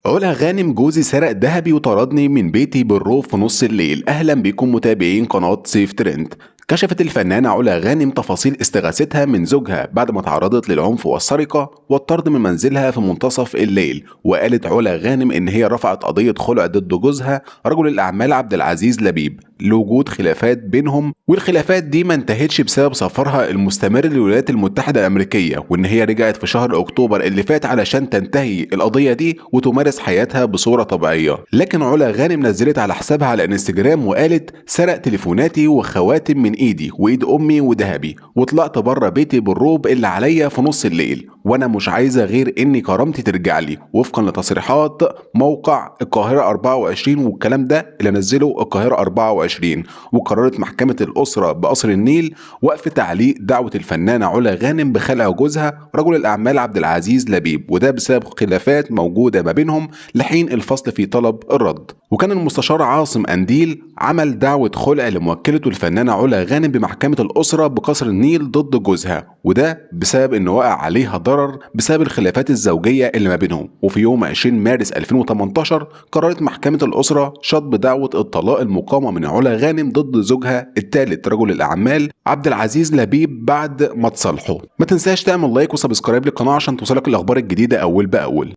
علا غانم جوزي سرق دهبي وطردني من بيتي بالروب في نص الليل. اهلا بكم متابعين قناة سيف ترند. كشفت الفنانة علا غانم تفاصيل استغاثتها من زوجها بعد ما تعرضت للعنف والسرقة والطرد من منزلها في منتصف الليل. وقالت علا غانم ان هي رفعت قضية خلع ضد جوزها رجل الاعمال عبد العزيز لبيب لوجود خلافات بينهم، والخلافات دي ما انتهتش بسبب سفرها المستمر للولايات المتحدة الامريكية، وان هي رجعت في شهر اكتوبر اللي فات علشان تنتهي القضية دي وتمارس حياتها بصورة طبيعية. لكن علا غانم نزلت على حسابها على انستجرام وقالت: سرق تليفوناتي وخواتم من ايدي وايد امي وذهبي، وطلعت بره بيتي بالروب اللي عليا في نص الليل، وانا مش عايزه غير اني كرامتي ترجع لي، وفقا لتصريحات موقع القاهره 24 والكلام ده اللي نزله القاهره 24. وقررت محكمه الاسره بقصر النيل وقف تعليق دعوه الفنانه علا غانم بخلع جوزها رجل الاعمال عبد العزيز لبيب، وده بسبب خلافات موجوده ما بينهم لحين الفصل في طلب الرد. وكان المستشار عاصم أنديل عمل دعوة خلع لموكلته الفنانة علا غانم بمحكمة الأسرة بقصر النيل ضد جوزها، وده بسبب إنه وقع عليها ضرر بسبب الخلافات الزوجية اللي ما بينهم. وفي يوم 20 مارس 2018 قررت محكمة الأسرة شطب دعوة الطلاق المقامة من علا غانم ضد زوجها الثالث رجل الأعمال عبد العزيز لبيب بعد ما تصالحوا. ما تنساش تعمل لايك وسبسكرايب للقناة عشان توصلك الأخبار الجديدة أول بأول.